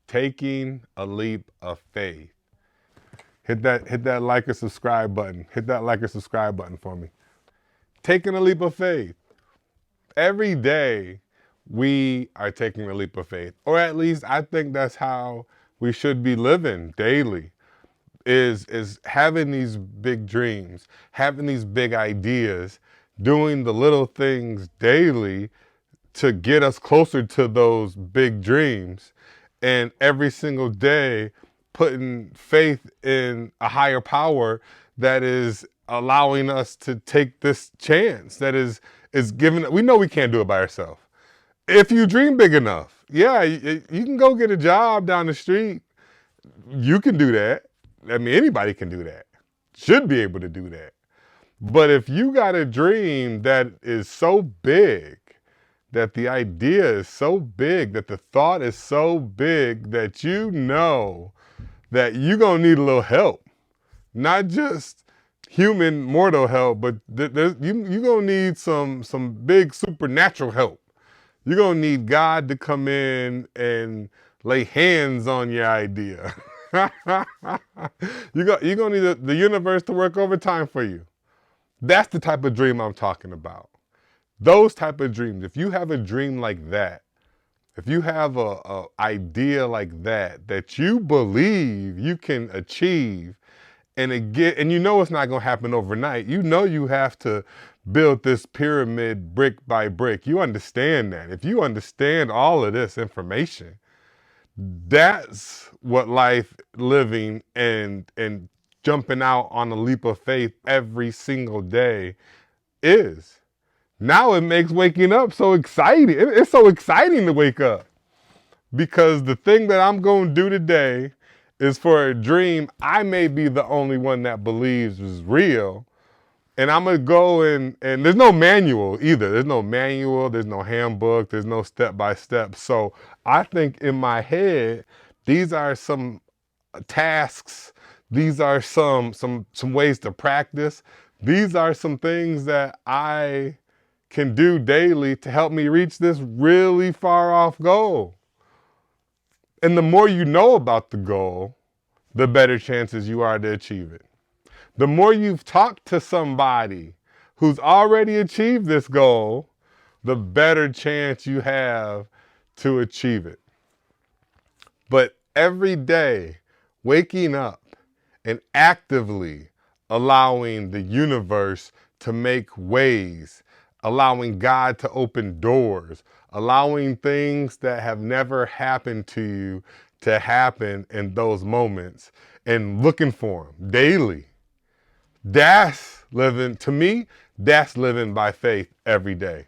taking a leap of faith. Hit that like or subscribe button. Hit that like or subscribe button for me. Taking a leap of faith. Every day we are taking a leap of faith. Or at least I think that's how we should be living daily. Is having these big dreams, having these big ideas, doing the little things daily to get us closer to those big dreams, and every single day putting faith in a higher power that is allowing us to take this chance, that is giving. We know we can't do it by ourselves. If you dream big enough, yeah, you can go get a job down the street. You can do that. I mean, anybody can do that. Should be able to do that. But if you got a dream that is so big, that the idea is so big, that the thought is so big, that you know that you're going to need a little help. Not just human mortal help, but you're going to need some big supernatural help. You're going to need God to come in and lay hands on your idea. You're going to need the universe to work overtime for you. That's the type of dream I'm talking about. Those type of dreams. If you have a dream like that, if you have a idea like that, that you believe you can achieve, and you know it's not going to happen overnight. You know you have to build this pyramid brick by brick. You understand that. If you understand all of this information, that's what life living and jumping out on a leap of faith every single day is. Now it makes waking up so exciting. It's so exciting to wake up, because the thing that I'm going to do today is for a dream I may be the only one that believes is real. And I'm going to go and there's no manual either. There's no manual, there's no handbook, there's no step-by-step. So I think in my head, these are some tasks, these are some ways to practice. These are some things that I can do daily to help me reach this really far off goal. And the more you know about the goal, the better chances you are to achieve it. The more you've talked to somebody who's already achieved this goal, the better chance you have to achieve it. But every day, waking up and actively allowing the universe to make ways, allowing God to open doors, allowing things that have never happened to you to happen in those moments, and looking for them daily. That's living, to me, that's living by faith every day.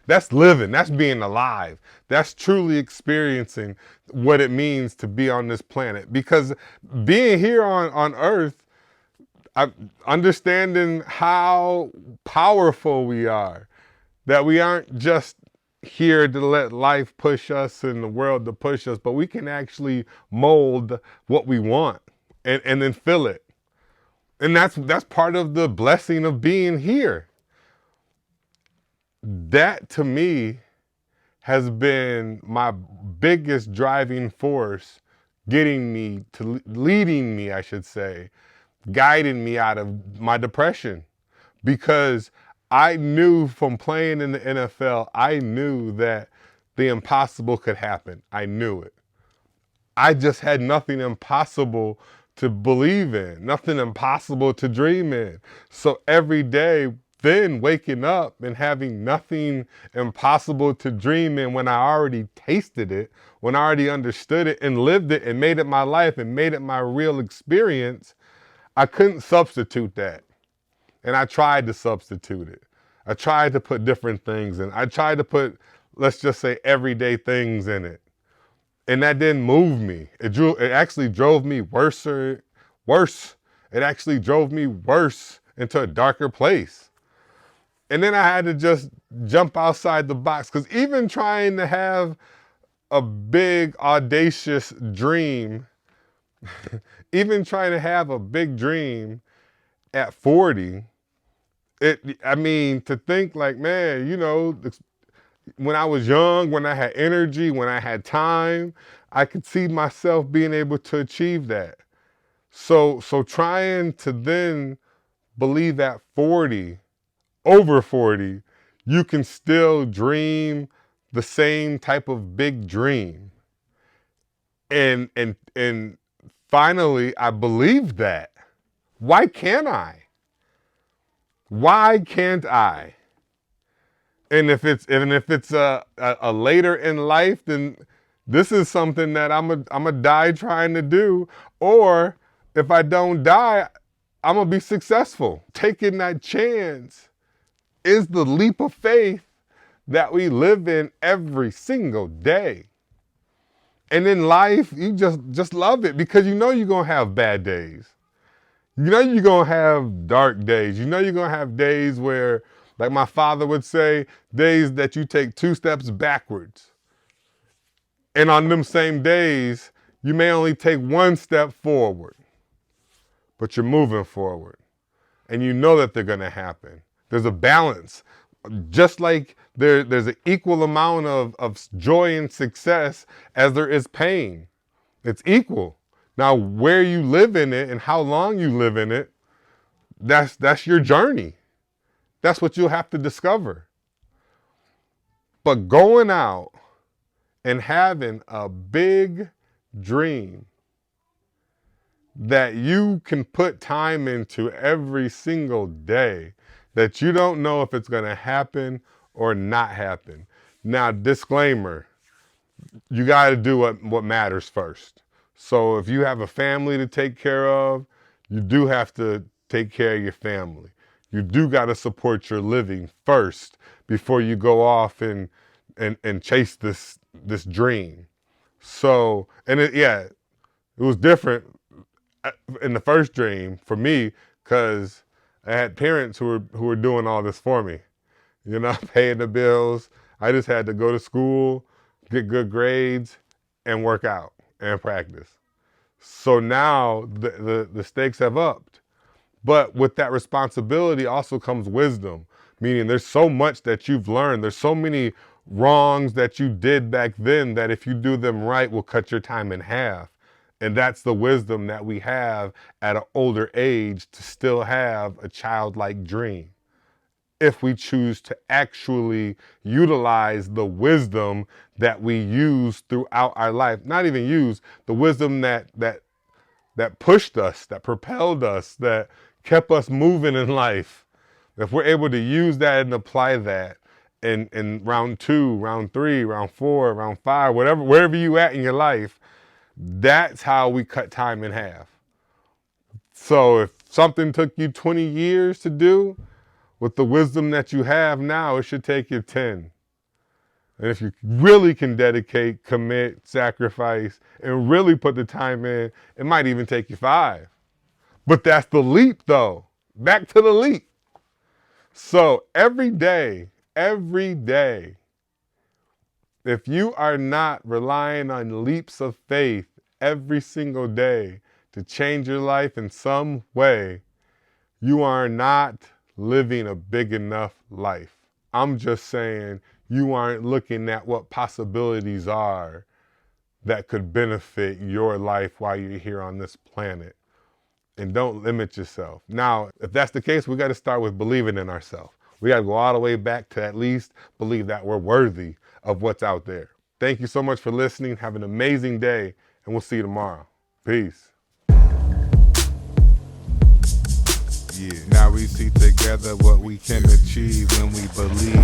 That's living, that's being alive. That's truly experiencing what it means to be on this planet. Because being here on earth, understanding how powerful we are, that we aren't just here to let life push us and the world to push us, but we can actually mold what we want and then fill it. And that's part of the blessing of being here. That to me has been my biggest driving force, leading me, I should say, guiding me out of my depression. Because I knew from playing in the NFL, I knew that the impossible could happen. I knew it. I just had nothing impossible to believe in, nothing impossible to dream in. So every day, then waking up and having nothing impossible to dream in, when I already tasted it, when I already understood it and lived it and made it my life and made it my real experience, I couldn't substitute that. And I tried to substitute it. I tried to put different things in. I tried to put, let's just say, everyday things in it. And that didn't move me. It actually drove me worse. It actually drove me worse into a darker place. And then I had to just jump outside the box, because even trying to have a big, audacious dream, even trying to have a big dream at 40, to think like, man, When I was young, when I had energy, when I had time, I could see myself being able to achieve that. So trying to then believe at 40, over 40, you can still dream the same type of big dream. And finally, I believed that. Why can't I? Why can't I? And if it's a later in life, then this is something that I'm a die trying to do. Or if I don't die, I'm gonna be successful. Taking that chance is the leap of faith that we live in every single day. And in life, you just love it because you know you're gonna have bad days. You know you're gonna have dark days. You know you're gonna have days where, like my father would say, days that you take 2 steps backwards. And on them same days, you may only take 1 step forward, but you're moving forward. And you know that they're gonna happen. There's a balance. Just like there's an equal amount of joy and success as there is pain. It's equal. Now, where you live in it and how long you live in it, that's your journey. That's what you'll have to discover. But going out and having a big dream that you can put time into every single day, that you don't know if it's going to happen or not happen. Now, disclaimer, you got to do what matters first. So if you have a family to take care of, you do have to take care of your family. You do got to support your living first before you go off and chase this dream. So, and it was different in the first dream for me because I had parents who were doing all this for me. You know, paying the bills. I just had to go to school, get good grades, and work out and practice. So now the stakes have upped. But with that responsibility also comes wisdom, meaning there's so much that you've learned. There's so many wrongs that you did back then that if you do them right will cut your time in half. And that's the wisdom that we have at an older age to still have a childlike dream. If we choose to actually utilize the wisdom that we use throughout our life, not even use the wisdom that pushed us, that propelled us, that kept us moving in life. If we're able to use that and apply that in round 2, round 3, round 4, round 5, wherever you at in your life, that's how we cut time in half. So if something took you 20 years to do, with the wisdom that you have now, it should take you 10. And if you really can dedicate, commit, sacrifice, and really put the time in, it might even take you 5. But that's the leap though. Back to the leap. So every day, if you are not relying on leaps of faith every single day to change your life in some way, you are not living a big enough life. I'm just saying you aren't looking at what possibilities are that could benefit your life while you're here on this planet. And don't limit yourself. Now, if that's the case, we got to start with believing in ourselves. We got to go all the way back to at least believe that we're worthy of what's out there. Thank you so much for listening. Have an amazing day, and we'll see you tomorrow. Peace. Yeah. Now we see together what we can achieve when we believe.